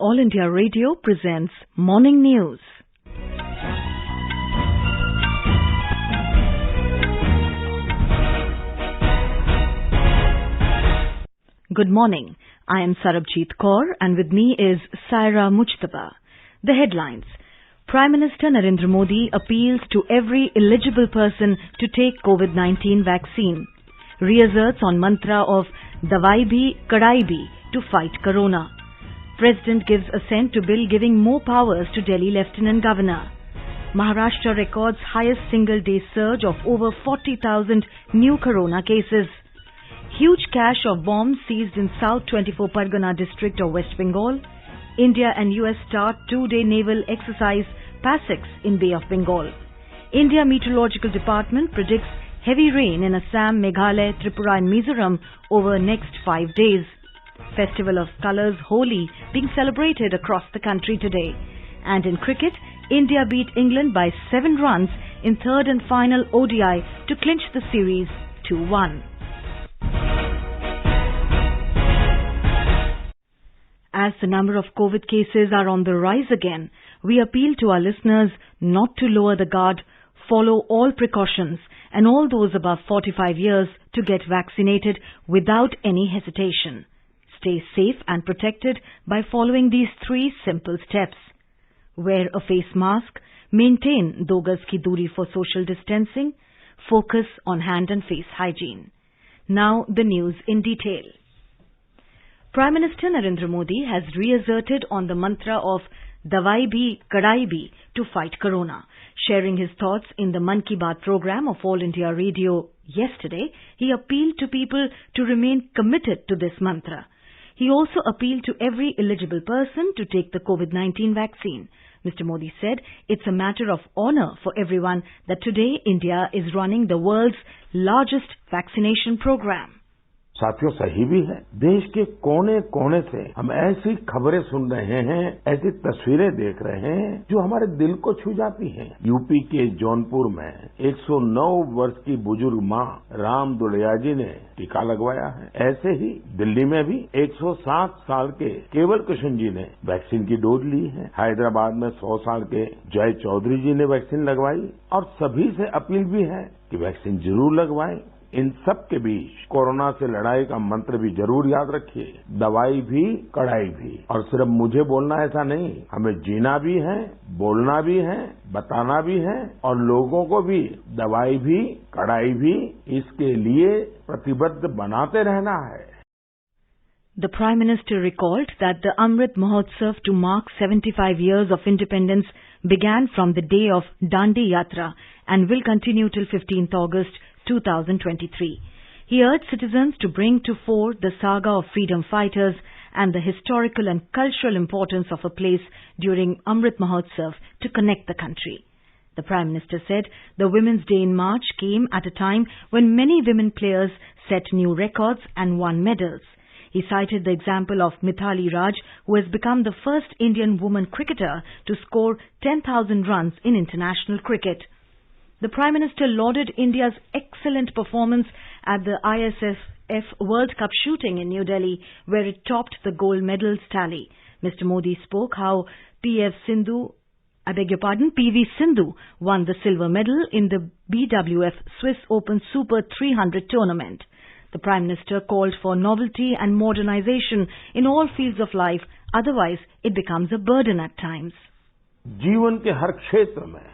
All India Radio presents Morning News. Good morning. I am Sarabjit Kaur and with me is Saira Mujtaba. The headlines. Prime Minister Narendra Modi appeals to every eligible person to take COVID-19 vaccine. Reasserts on mantra of Dawai bhi, Kadai bhi to fight Corona. President gives assent to bill giving more powers to Delhi Lieutenant Governor. Maharashtra records highest single-day surge of over 40,000 new Corona cases. Huge cache of bombs seized in South 24 Pargana district of West Bengal. India and US start two-day naval exercise PASEX in Bay of Bengal. India Meteorological Department predicts heavy rain in Assam, Meghalaya, Tripura and Mizoram over next 5 days. Festival of Colours Holi being celebrated across the country today. And in cricket, India beat England by 7 runs in third and final ODI to clinch the series 2-1. As the number of COVID cases are on the rise again, we appeal to our listeners not to lower the guard, follow all precautions, and all those above 45 years to get vaccinated without any hesitation. Stay safe and protected by following these 3 simple steps. Wear a face mask, maintain 2 gaz ki duri for social distancing, focus on hand and face hygiene. Now the news in detail. Prime Minister Narendra Modi has reasserted on the mantra of Dawai bhi, Kadai bhi to fight Corona. Sharing his thoughts in the Mann Ki Baat program of All India Radio yesterday, he appealed to people to remain committed to this mantra. He also appealed to every eligible person to take the COVID-19 vaccine. Mr. Modi said it's a matter of honor for everyone that today India is running the world's largest vaccination program. साथियों सही भी है। देश के कोने कोने से हम ऐसी खबरें सुन रहे हैं, ऐसी तस्वीरें देख रहे हैं जो हमारे दिल को छू जाती हैं। यूपी के जौनपुर में 109 वर्ष की बुजुर्ग मां राम दुलैया जी ने टीका लगवाया है। ऐसे ही दिल्ली में भी 107 साल के केवल कृष्ण जी ने वैक्सीन की डोज ली है। हैदराबाद में 100 साल के जय चौधरी जी ने वैक्सीन लगवाई और सभी से अपील भी है कि वैक्सीन जरूर लगवाएं। इन सब के बीच कोरोना से लड़ाई का मंत्र भी जरूर याद रखिए, दवाई भी कड़ाई भी। और सिर्फ मुझे बोलना ऐसा नहीं, हमें जीना भी है, बोलना भी है, बताना भी है और लोगों को भी दवाई भी कड़ाई भी इसके लिए प्रतिबद्ध बनाते रहना है। The Prime Minister recalled that the Amrit Mahotsav to mark 75 years of independence began from the day of Dandi Yatra and will continue till 15th August 2023. He urged citizens to bring to fore the saga of freedom fighters and the historical and cultural importance of a place during Amrit Mahotsav to connect the country. The Prime Minister said the Women's Day in March came at a time when many women players set new records and won medals. He cited the example of Mithali Raj, who has become the first Indian woman cricketer to score 10,000 runs in international cricket. The Prime Minister lauded India's excellent performance at the ISSF World Cup shooting in New Delhi, where it topped the gold medals tally. Mr. Modi spoke how PV Sindhu won the silver medal in the BWF Swiss Open Super 300 tournament. The Prime Minister called for novelty and modernization in all fields of life, otherwise it becomes a burden at times. जीवन के हर क्षेत्र में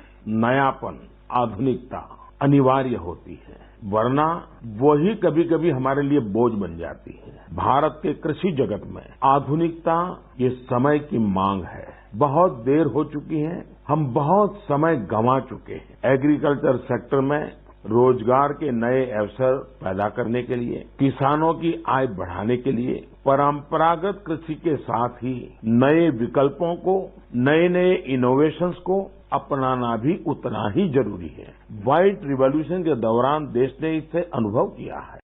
नयापन, आधुनिकता अनिवार्य होती है, वरना वही कभी कभी हमारे लिए बोझ बन जाती है। भारत के कृषि जगत में आधुनिकता ये समय की मांग है। बहुत देर हो चुकी है, हम बहुत समय गंवा चुके हैं। एग्रीकल्चर सेक्टर में रोजगार के नए अवसर पैदा करने के लिए, किसानों की आय बढ़ाने के लिए परंपरागत कृषि के साथ ही नए विकल्पों को, नए नए इनोवेशंस को अपनाना भी उतना ही जरूरी है। व्हाइट रिवॉल्यूशन के दौरान देश ने इसे अनुभव किया है।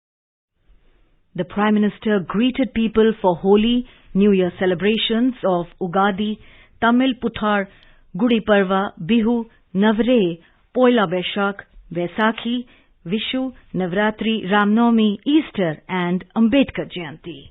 The Prime Minister greeted people for Holi, New Year celebrations of Ugadi, Tamil Puthar, Gudi Parva, Bihu, Navre, Poila Baishakh, Vaisakhi, Vishu, Navratri, Ramnavami, Easter and Ambedkar Jayanti.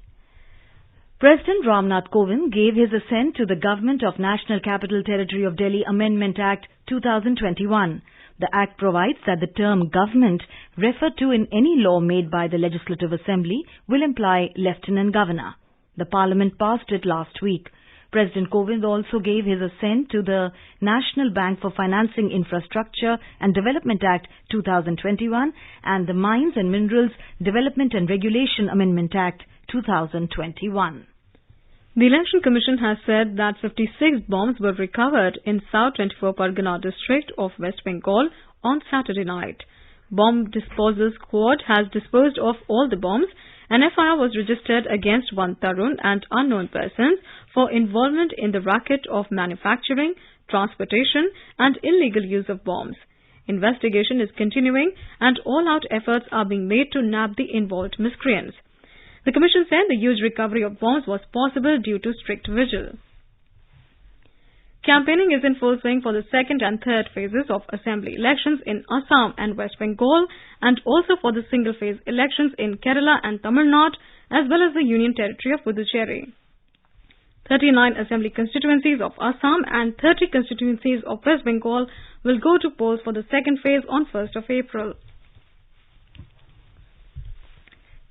President Ramnath Kovind gave his assent to the Government of National Capital Territory of Delhi Amendment Act 2021. The Act provides that the term government referred to in any law made by the Legislative Assembly will imply Lieutenant Governor. The Parliament passed it last week. President Kovind also gave his assent to the National Bank for Financing Infrastructure and Development Act 2021 and the Mines and Minerals Development and Regulation Amendment Act 2021. The Election Commission has said that 56 bombs were recovered in South 24 Pargana district of West Bengal on Saturday night. Bomb Disposal Squad has disposed of all the bombs. An FIR was registered against one Tarun and unknown persons for involvement in the racket of manufacturing, transportation and illegal use of bombs. Investigation is continuing and all-out efforts are being made to nab the involved miscreants. The Commission said the huge recovery of bombs was possible due to strict vigil. Campaigning is in full swing for the second and third phases of assembly elections in Assam and West Bengal and also for the single-phase elections in Kerala and Tamil Nadu as well as the Union Territory of Puducherry. 39 assembly constituencies of Assam and 30 constituencies of West Bengal will go to polls for the second phase on 1st of April.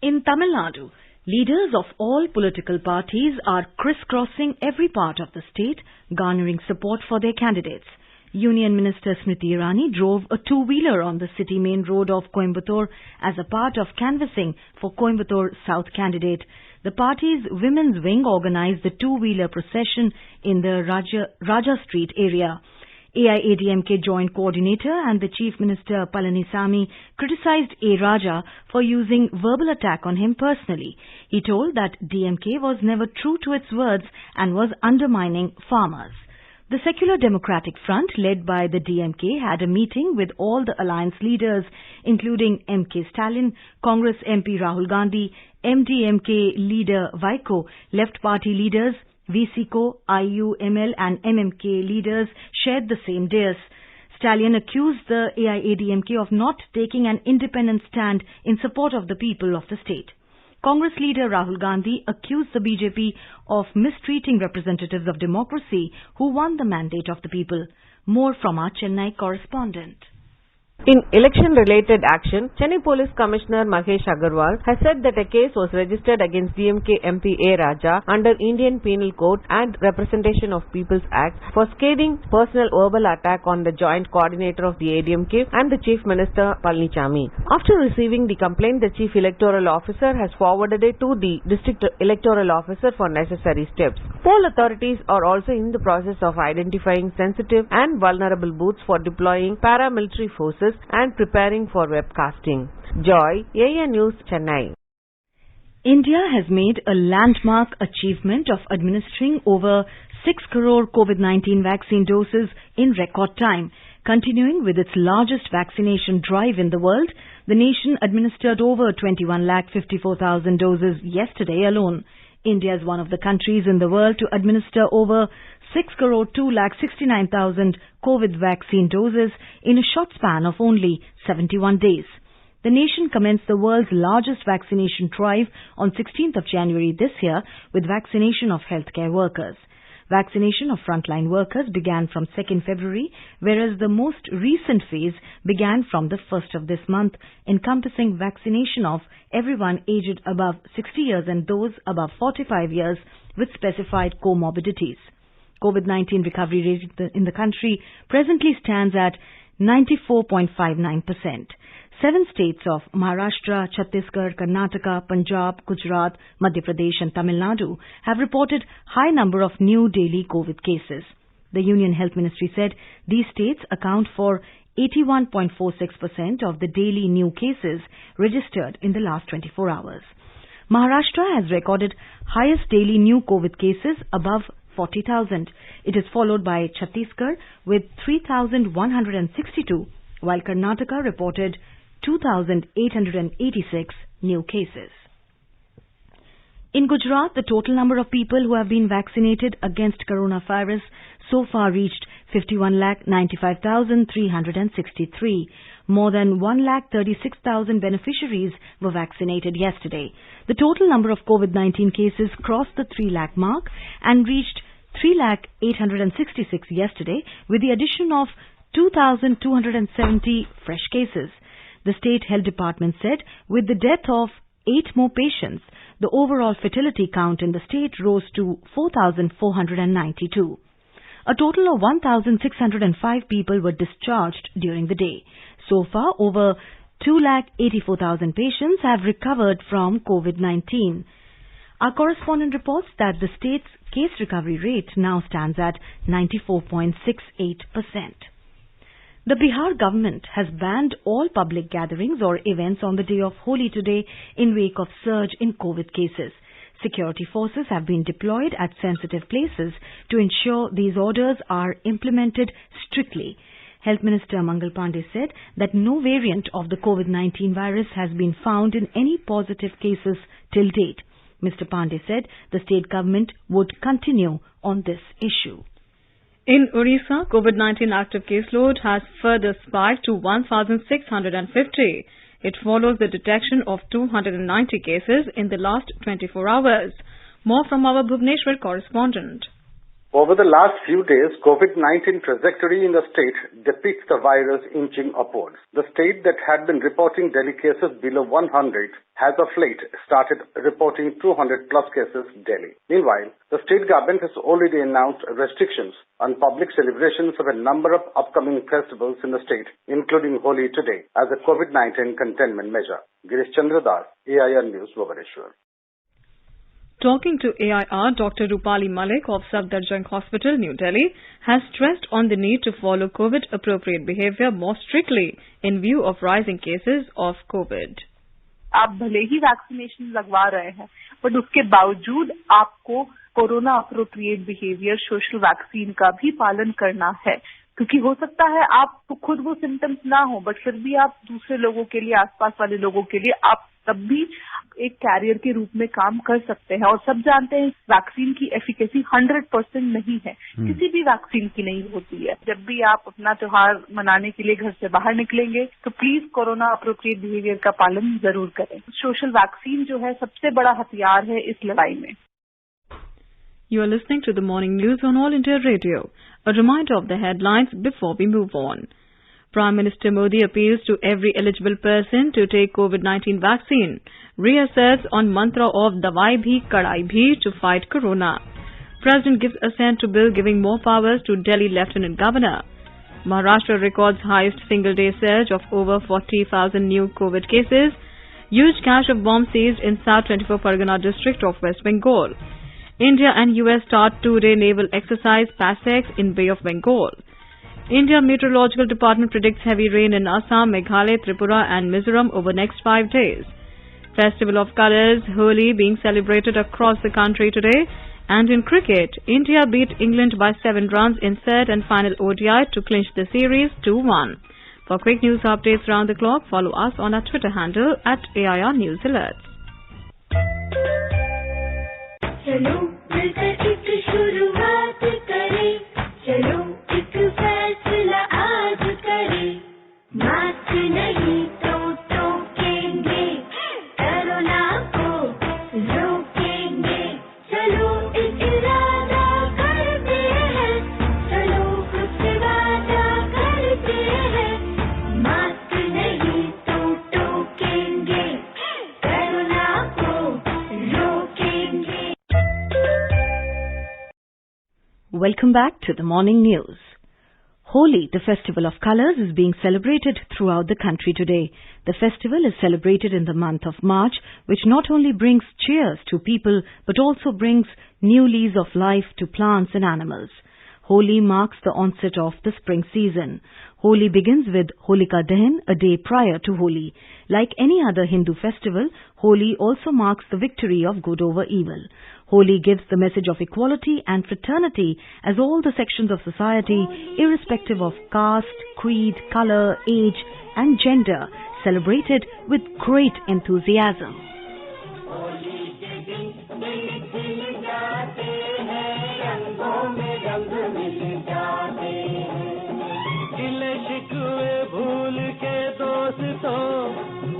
In Tamil Nadu, leaders of all political parties are crisscrossing every part of the state, garnering support for their candidates. Union Minister Smriti Irani drove a two-wheeler on the city main road of Coimbatore as a part of canvassing for Coimbatore South candidate. The party's women's wing organized the two-wheeler procession in the Raja Street area. AIADMK Joint Coordinator and the Chief Minister Palanisamy criticized A. Raja for using verbal attack on him personally. He told that DMK was never true to its words and was undermining farmers. The Secular Democratic Front, led by the DMK, had a meeting with all the alliance leaders, including MK Stalin, Congress MP Rahul Gandhi, MDMK leader Vaiko, left party leaders VCCO, IUML and MMK leaders shared the same dais. Stalin accused the AIADMK of not taking an independent stand in support of the people of the state. Congress leader Rahul Gandhi accused the BJP of mistreating representatives of democracy who won the mandate of the people. More from our Chennai correspondent. In election-related action, Chennai Police Commissioner Mahesh Agarwal has said that a case was registered against DMK MP A. Raja under Indian Penal Code and Representation of People's Act for scathing personal verbal attack on the Joint Coordinator of the ADMK and the Chief Minister Palanisamy. After receiving the complaint, the Chief Electoral Officer has forwarded it to the District Electoral Officer for necessary steps. Poll authorities are also in the process of identifying sensitive and vulnerable booths for deploying paramilitary forces and preparing for webcasting. Joy, AN News, Chennai. India has made a landmark achievement of administering over 6 crore COVID-19 vaccine doses in record time. Continuing with its largest vaccination drive in the world, the nation administered over 21,54,000 doses yesterday alone. India is one of the countries in the world to administer over 6,269,000 COVID vaccine doses in a short span of only 71 days. The nation commenced the world's largest vaccination drive on 16th of January this year with vaccination of healthcare workers. Vaccination of frontline workers began from 2nd February, whereas the most recent phase began from the 1st of this month, encompassing vaccination of everyone aged above 60 years and those above 45 years with specified comorbidities. COVID-19 recovery rate in the country presently stands at 94.59%. 7 states of Maharashtra, Chhattisgarh, Karnataka, Punjab, Gujarat, Madhya Pradesh and Tamil Nadu have reported high number of new daily COVID cases. The Union Health Ministry said these states account for 81.46% of the daily new cases registered in the last 24 hours. Maharashtra has recorded highest daily new COVID cases above 40,000. It is followed by Chhattisgarh with 3,162, while Karnataka reported 2,886 new cases. In Gujarat, the total number of people who have been vaccinated against coronavirus so far reached 51,95,363. More than 136,000 beneficiaries were vaccinated yesterday. The total number of COVID-19 cases crossed the 3 lakh mark and reached 3,866 yesterday, with the addition of 2,270 fresh cases. The State Health Department said with the death of 8 more patients, the overall fatality count in the state rose to 4,492. A total of 1,605 people were discharged during the day. So far, over 2,84,000 patients have recovered from COVID-19. Our correspondent reports that the state's case recovery rate now stands at 94.68%. The Bihar government has banned all public gatherings or events on the day of Holi today in wake of surge in COVID cases. Security forces have been deployed at sensitive places to ensure these orders are implemented strictly. Health Minister Mangal Pandey said that no variant of the COVID-19 virus has been found in any positive cases till date. Mr. Pandey said the state government would continue on this issue. In Orissa, COVID-19 active caseload has further spiked to 1,650. It follows the detection of 290 cases in the last 24 hours. More from our Bhubaneswar correspondent. Over the last few days, COVID-19 trajectory in the state depicts the virus inching upwards. The state that had been reporting daily cases below 100 has of late started reporting 200 plus cases daily. Meanwhile, the state government has already announced restrictions on public celebrations of a number of upcoming festivals in the state, including Holi today, as a COVID-19 containment measure. Girish Chandra Das, AIR News, Bhubaneswar. Talking to AIR, Dr. Rupali Malik of Safdarjung Hospital, New Delhi, has stressed on the need to follow COVID-appropriate behavior more strictly in view of rising cases of COVID. आप भले ही vaccination लगवा रहे हैं, but उसके बावजूद आपको corona appropriate behaviour social vaccine का भी पालन करना है, क्योंकि हो सकता है आपको खुद वो सिम्टम्स ना हो, बट फिर भी आप दूसरे लोगों के लिए, आसपास वाले लोगों के लिए आप तब भी एक कैरियर के रूप में काम कर सकते हैं. और सब जानते हैं वैक्सीन की एफिकेसी 100% नहीं है, किसी भी वैक्सीन की नहीं होती है. जब भी आप अपना त्योहार मनाने के लिए घर से बाहर निकलेंगे तो प्लीज कोरोना अप्रोप्रिएट बिहेवियर का पालन जरूर करें. सोशल वैक्सीन जो है सबसे बड़ा हथियार है इस लड़ाई में. You are listening to the morning news on All India Radio. A reminder of the headlines before we move on. Prime Minister Modi appeals to every eligible person to take COVID-19 vaccine, reasserts on mantra of Dawai Bhi Kadai Bhi to fight Corona. President gives assent to bill giving more powers to Delhi Lieutenant Governor. Maharashtra records highest single-day surge of over 40,000 new COVID cases. Huge cache of bombs seized in South 24 Pargana district of West Bengal. India and US start 2-day naval exercise PASEX in Bay of Bengal. India Meteorological Department predicts heavy rain in Assam, Meghalaya, Tripura and Mizoram over next 5 days. Festival of Colours, Holi, being celebrated across the country today. And in cricket, India beat England by 7 runs in third and final ODI to clinch the series 2-1. For quick news updates round the clock, follow us on our Twitter handle @AIR News Alerts. चलो मिलकर एक शुरुआत करें, चलो एक फैसला आज करें, मास्क नहीं तो टोकेंगे, कोरोना को रोकेंगे, चलो एक इरादा करते हैं, चलो कुछ वादा करते हैं, मास्क नहीं तो टोकेंगे, कोरोना को रोकेंगे. Welcome back to the morning news. Holi, the festival of colours, is being celebrated throughout the country today. The festival is celebrated in the month of March, which not only brings cheers to people but also brings new lease of life to plants and animals. Holi marks the onset of the spring season. Holi begins with Holika Dahan, a day prior to Holi. Like any other Hindu festival, Holi also marks the victory of good over evil. Holi gives the message of equality and fraternity as all the sections of society, irrespective of caste, creed, colour, age and gender, celebrated with great enthusiasm. गिले शिकवे भूल के तो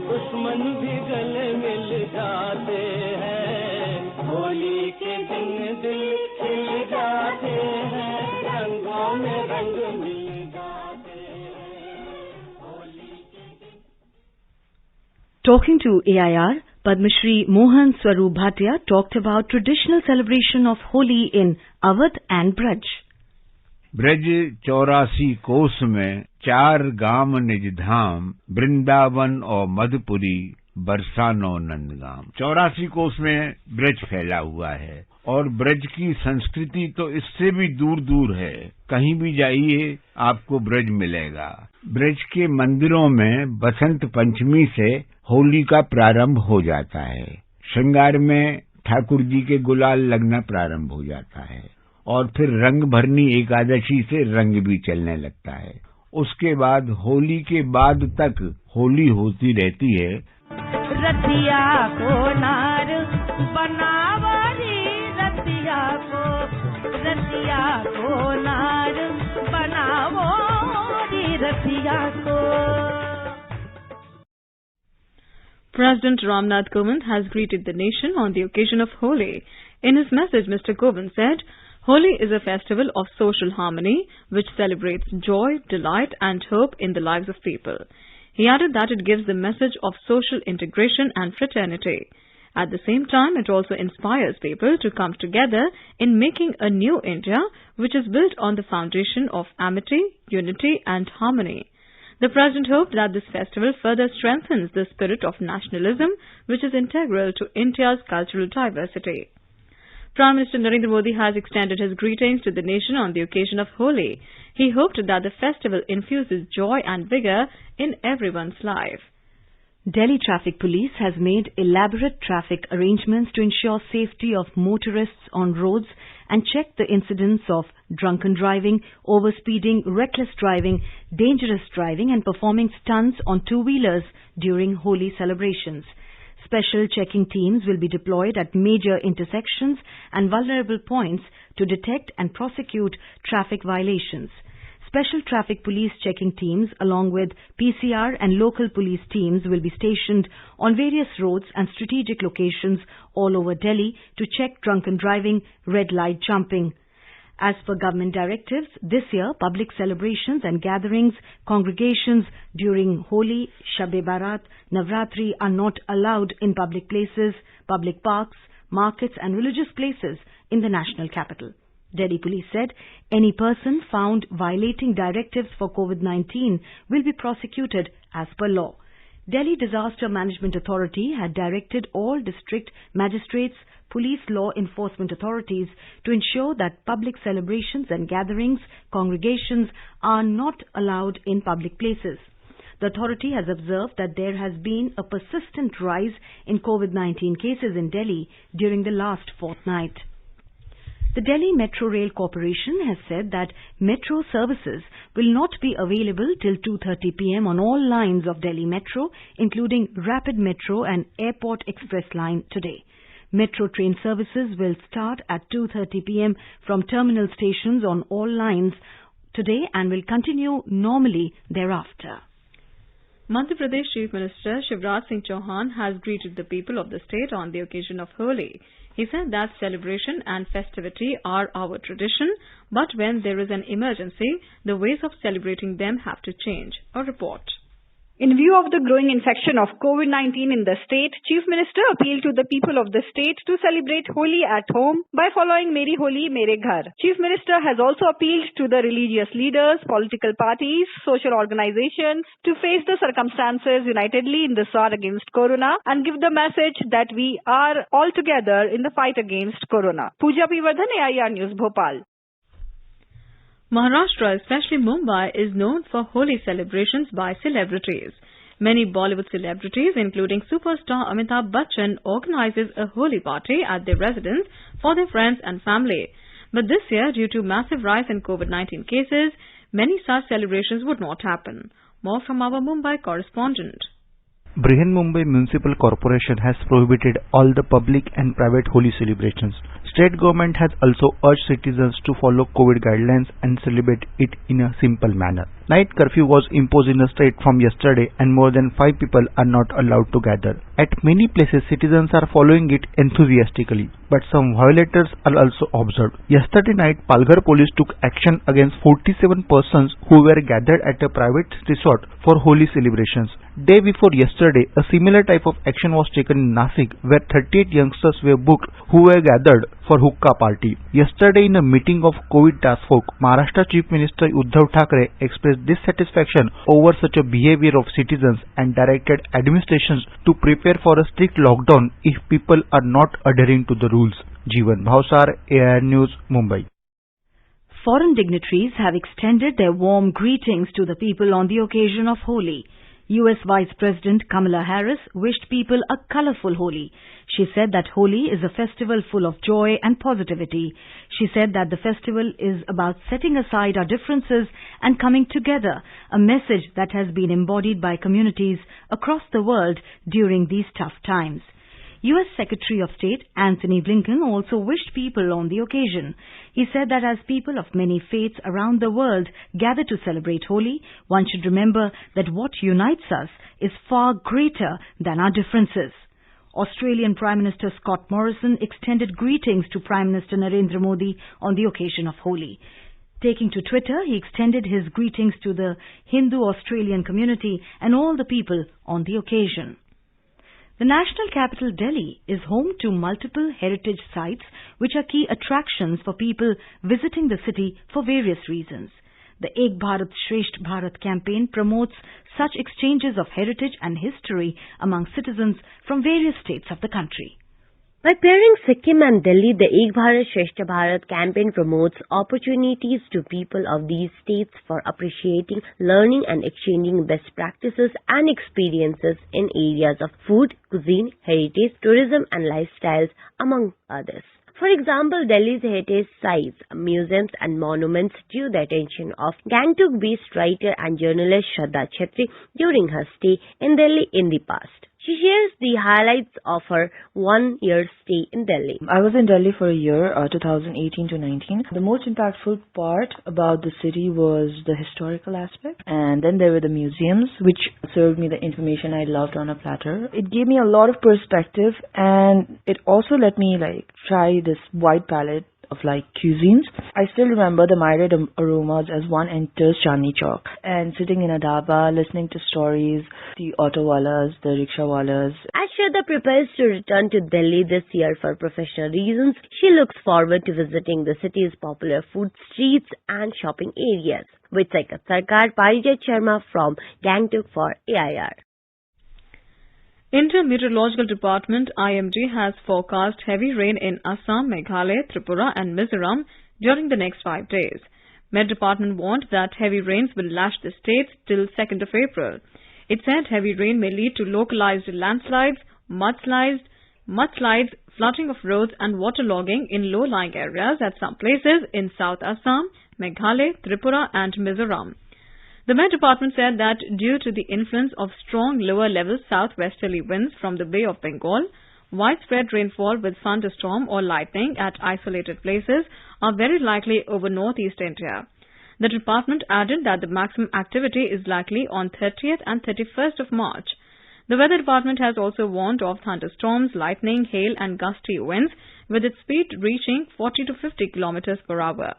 दुश्मन भी गले मिल जाते हैं। होली के दिन दिल खिल जाते हैं, रंगों में रंग मिल जाते हैं। होली के दिन। Talking to AIR, Padma Shri Mohan Swaroop Bhatia talked about traditional celebration of Holi in Awadh and Braj. Braj 84 कोस में 4 गाम निज धाम, वृंदावन और मधुपुरी बरसानो नंदगाम। 84 कोस में ब्रज फैला हुआ है और ब्रज की संस्कृति तो इससे भी दूर दूर है। कहीं भी जाइए आपको ब्रज मिलेगा। ब्रज के मंदिरों में बसंत पंचमी से होली का प्रारंभ हो जाता है। श्रृंगार में ठाकुर जी के गुलाल लगना प्रारंभ हो जाता है और फिर रंग भरनी एकादशी से रंग भी चलने लगता है। उसके बाद होली के बाद तक होली होती रहती है। रतिया को नार बनावरी, रतिया को नार बनावरी, रतिया को। President Ramnath Kovind has greeted the nation on the occasion of Holi. In his message, Mr. Kovind said, Holi is a festival of social harmony which celebrates joy, delight and hope in the lives of people. He added that it gives the message of social integration and fraternity. At the same time, it also inspires people to come together in making a new India which is built on the foundation of amity, unity and harmony. The President hoped that this festival further strengthens the spirit of nationalism which is integral to India's cultural diversity. Prime Minister Narendra Modi has extended his greetings to the nation on the occasion of Holi. He hoped that the festival infuses joy and vigour in everyone's life. Delhi Traffic Police has made elaborate traffic arrangements to ensure safety of motorists on roads and check the incidents of drunken driving, overspeeding, reckless driving, dangerous driving and performing stunts on two-wheelers during Holi celebrations. Special checking teams will be deployed at major intersections and vulnerable points to detect and prosecute traffic violations. Special traffic police checking teams along with PCR and local police teams will be stationed on various roads and strategic locations all over Delhi to check drunken driving, red light jumping. As per government directives, this year public celebrations and gatherings, congregations during Holi, Shab-e-Barat, Navratri are not allowed in public places, public parks, markets and religious places in the national capital. Delhi Police said any person found violating directives for COVID-19 will be prosecuted as per law. Delhi Disaster Management Authority had directed all district magistrates, police law enforcement authorities to ensure that public celebrations and gatherings, congregations are not allowed in public places. The authority has observed that there has been a persistent rise in COVID-19 cases in Delhi during the last fortnight. The Delhi Metro Rail Corporation has said that metro services will not be available till 2:30 p.m. on all lines of Delhi Metro, including Rapid Metro and Airport Express line today. Metro train services will start at 2:30 p.m. from terminal stations on all lines today and will continue normally thereafter. Madhya Pradesh Chief Minister Shivraj Singh Chauhan has greeted the people of the state on the occasion of Holi. He said that celebration and festivity are our tradition, but when there is an emergency, the ways of celebrating them have to change. A report. In view of the growing infection of COVID-19 in the state, Chief Minister appealed to the people of the state to celebrate Holi at home by following Meri Holi, Mere Ghar. Chief Minister has also appealed to the religious leaders, political parties, social organizations to face the circumstances unitedly in this war against Corona and give the message that we are all together in the fight against Corona. Pooja P. Vardhan, AIR News, Bhopal. Maharashtra, especially Mumbai, is known for Holi celebrations by celebrities. Many Bollywood celebrities, including superstar Amitabh Bachchan, organizes a Holi party at their residence for their friends and family. But this year, due to massive rise in COVID-19 cases, many such celebrations would not happen. More from our Mumbai correspondent. Brihanmumbai Municipal Corporation has prohibited all the public and private Holi celebrations. State government has also urged citizens to follow COVID guidelines and celebrate it in a simple manner. Night curfew was imposed in the state from yesterday and more than 5 people are not allowed to gather. At many places, citizens are following it enthusiastically, but some violators are also observed. Yesterday night, Palghar police took action against 47 persons who were gathered at a private resort for Holi celebrations. Day before yesterday, a similar type of action was taken in Nasik, where 38 youngsters were booked who were gathered for hookah party. Yesterday, in a meeting of COVID task force, Maharashtra Chief Minister Uddhav Thackeray expressed dissatisfaction over such a behavior of citizens and directed administrations to prepare for a strict lockdown if people are not adhering to the rules. Jeevan Bhavsar, AIR News, Mumbai. Foreign dignitaries have extended their warm greetings to the people on the occasion of Holi. U.S. Vice President Kamala Harris wished people a colorful Holi. She said that Holi is a festival full of joy and positivity. She said that the festival is about setting aside our differences and coming together, a message that has been embodied by communities across the world during these tough times. U.S. Secretary of State Anthony Blinken also wished people on the occasion. He said that as people of many faiths around the world gather to celebrate Holi, one should remember that what unites us is far greater than our differences. Australian Prime Minister Scott Morrison extended greetings to Prime Minister Narendra Modi on the occasion of Holi. Taking to Twitter, he extended his greetings to the Hindu Australian community and all the people on the occasion. The national capital Delhi is home to multiple heritage sites which are key attractions for people visiting the city for various reasons. The Ek Bharat Shresth Bharat campaign promotes such exchanges of heritage and history among citizens from various states of the country. By pairing Sikkim and Delhi, the Ek Bharat Shresth Bharat campaign promotes opportunities to people of these states for appreciating, learning and exchanging best practices and experiences in areas of food, cuisine, heritage, tourism and lifestyles, among others. For example, Delhi's heritage sites, museums and monuments drew the attention of Gangtok-based writer and journalist Shraddha Chetri during her stay in Delhi in the past. She shares the highlights of her one-year stay in Delhi. I was in Delhi for a year, 2018 to 19. The most impactful part about the city was the historical aspect, and then there were the museums, which served me the information I loved on a platter. It gave me a lot of perspective, and it also let me try this wide palette of cuisines. I still remember the myriad aromas as one enters Chandni Chowk and sitting in a dhaba, listening to stories, the auto wallas, the rickshaw wallas. As Shraddha prepares to return to Delhi this year for professional reasons, she looks forward to visiting the city's popular food streets and shopping areas. With Saikat Sarkar, Parijat Sharma from Gangtok for AIR. Indian Meteorological Department IMD has forecast heavy rain in Assam, Meghalaya, Tripura and Mizoram during the next 5 days. Met Department warned that heavy rains will lash the states till 2nd of April. It said heavy rain may lead to localized landslides, mudslides, flooding of roads and waterlogging in low-lying areas at some places in South Assam, Meghalaya, Tripura and Mizoram. The Met Department said that due to the influence of strong lower-level southwesterly winds from the Bay of Bengal, widespread rainfall with thunderstorm or lightning at isolated places are very likely over northeast India. The department added that the maximum activity is likely on 30th and 31st of March. The Weather Department has also warned of thunderstorms, lightning, hail and gusty winds with its speed reaching 40 to 50 kilometers per hour.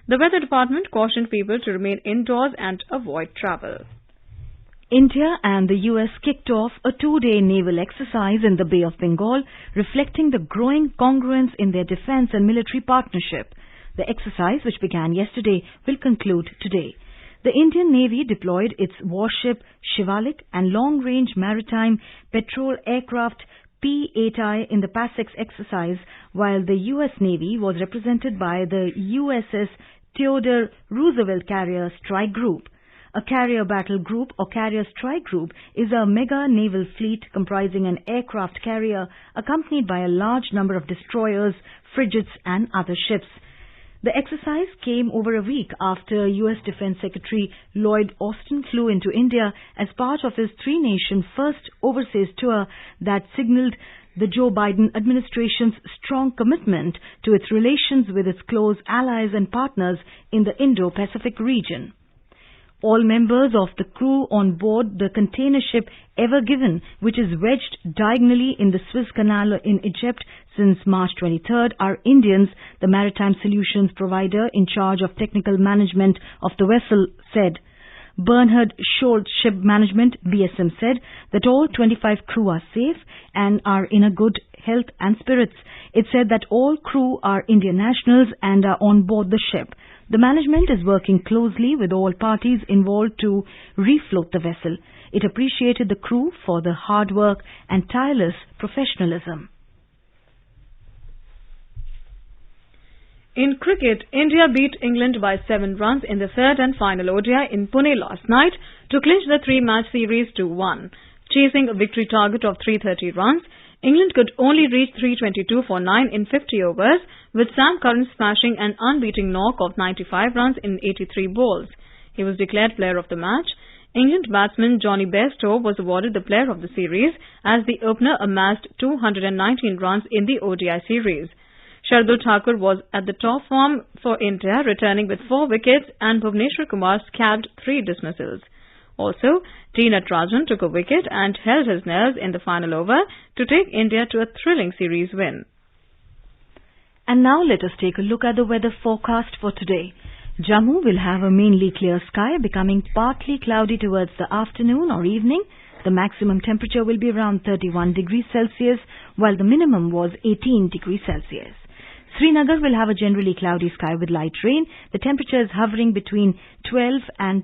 The Weather Department cautioned people to remain indoors and avoid travel. India and the US kicked off a 2-day naval exercise in the Bay of Bengal, reflecting the growing congruence in their defense and military partnership. The exercise, which began yesterday, will conclude today. The Indian Navy deployed its warship Shivalik and long-range maritime patrol aircraft P-8I in the PASEX exercise, while the US Navy was represented by the USS Theodore Roosevelt Carrier Strike Group. A carrier battle group or carrier strike group is a mega naval fleet comprising an aircraft carrier accompanied by a large number of destroyers, frigates and other ships. The exercise came over a week after U.S. Defense Secretary Lloyd Austin flew into India as part of his three-nation first overseas tour that signaled the Joe Biden administration's strong commitment to its relations with its close allies and partners in the Indo-Pacific region. All members of the crew on board the container ship Ever Given, which is wedged diagonally in the Suez Canal in Egypt since March 23rd, are Indians, the Maritime Solutions provider in charge of technical management of the vessel said. Bernhard Scholz Ship Management, BSM, said that all 25 crew are safe and are in a good health and spirits. It said that all crew are Indian nationals and are on board the ship. The management is working closely with all parties involved to refloat the vessel. It appreciated the crew for the hard work and tireless professionalism. In cricket, India beat England by 7 runs in the third and final ODI in Pune last night to clinch the 3-match series 2-1. Chasing a victory target of 330 runs, England could only reach 322 for 9 in 50 overs, with Sam Curran smashing an unbeaten knock of 95 runs in 83 balls. He was declared player of the match. England batsman Johnny Bairstow was awarded the player of the series as the opener amassed 219 runs in the ODI series. Shardul Thakur was at the top form for India, returning with 4 wickets, and Bhuvneshwar Kumar scabbed 3 dismissals. Also, T. Natarajan took a wicket and held his nerves in the final over to take India to a thrilling series win. And now let us take a look at the weather forecast for today. Jammu will have a mainly clear sky, becoming partly cloudy towards the afternoon or evening. The maximum temperature will be around 31 degrees Celsius, while the minimum was 18 degrees Celsius. Srinagar will have a generally cloudy sky with light rain. The temperature is hovering between 12 and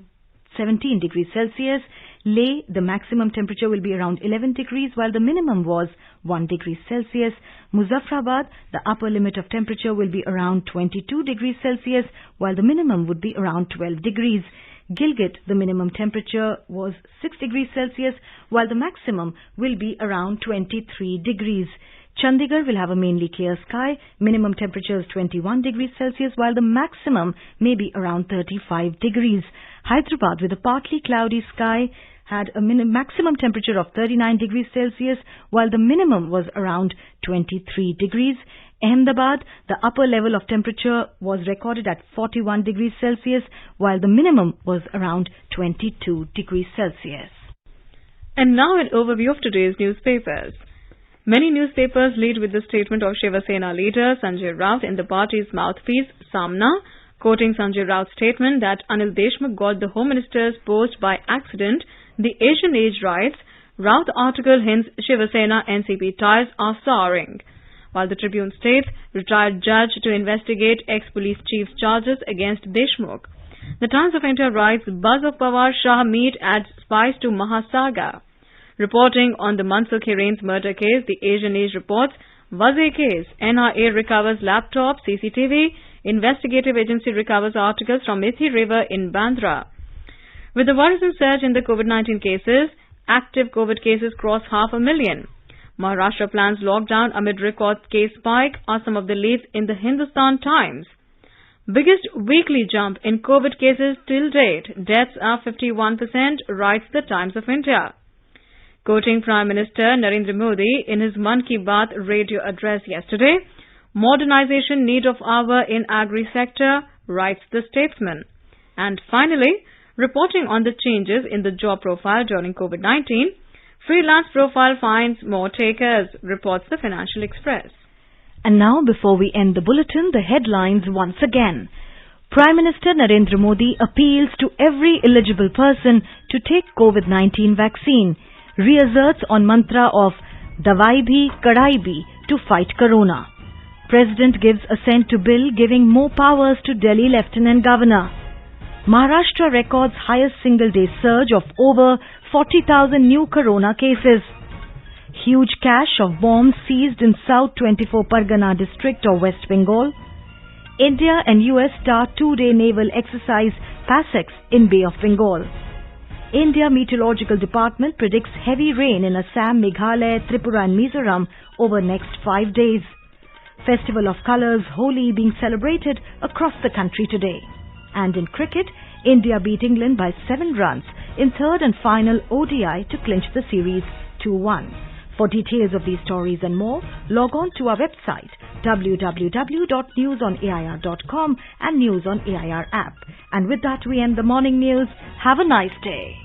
17 degrees Celsius. Leh, the maximum temperature will be around 11 degrees, while the minimum was 1 degree Celsius. Muzaffarabad, the upper limit of temperature will be around 22 degrees Celsius, while the minimum would be around 12 degrees. Gilgit, the minimum temperature was 6 degrees Celsius, while the maximum will be around 23 degrees. Chandigarh will have a mainly clear sky. Minimum temperature is 21 degrees Celsius, while the maximum may be around 35 degrees. Hyderabad, with a partly cloudy sky, had a maximum temperature of 39 degrees Celsius, while the minimum was around 23 degrees. Ahmedabad, the upper level of temperature was recorded at 41 degrees Celsius, while the minimum was around 22 degrees Celsius. And now an overview of today's newspapers. Many newspapers lead with the statement of Shiva Sena leader Sanjay Raut in the party's mouthpiece, Samna, quoting Sanjay Raut's statement that Anil Deshmukh got the Home Minister's post by accident. The Asian Age writes, Raut article hints Shiva Sena NCP ties are souring. While the Tribune states, retired judge to investigate ex-police chief's charges against Deshmukh. The Times of India writes, buzz of Pawar Shah meet adds spice to Mahasaga. Reporting on the Mansukh Hiren's murder case, the Asian Age reports, Waze case, NIA recovers laptop, CCTV, investigative agency recovers articles from Mithi River in Bandra. With the worrisome surge in the COVID-19 cases, active COVID cases cross 500,000. Maharashtra plans lockdown amid record case spike are some of the leads in the Hindustan Times. Biggest weekly jump in COVID cases till date. Deaths are 51%, writes the Times of India. Quoting Prime Minister Narendra Modi in his Mann Ki Baat radio address yesterday, modernization need of hour in agri-sector, writes the statesman. And finally, reporting on the changes in the job profile during COVID-19, freelance profile finds more takers, reports the Financial Express. And now, before we end the bulletin, the headlines once again. Prime Minister Narendra Modi appeals to every eligible person to take COVID-19 vaccine, reasserts on mantra of Dawai bhi, Kadai bhi to fight Corona. President gives assent to bill giving more powers to Delhi Lieutenant Governor. Maharashtra records highest single-day surge of over 40,000 new Corona cases. Huge cache of bombs seized in South 24 Pargana district of West Bengal. India and US start 2-day naval exercise PASEX in Bay of Bengal. India Meteorological Department predicts heavy rain in Assam, Meghalaya, Tripura and Mizoram over next 5 days. Festival of Colours Holi being celebrated across the country today. And in cricket, India beat England by 7 runs in third and final ODI to clinch the series 2-1. For details of these stories and more, log on to our website www.newsonair.com and News on AIR app. And with that, we end the morning news. Have a nice day.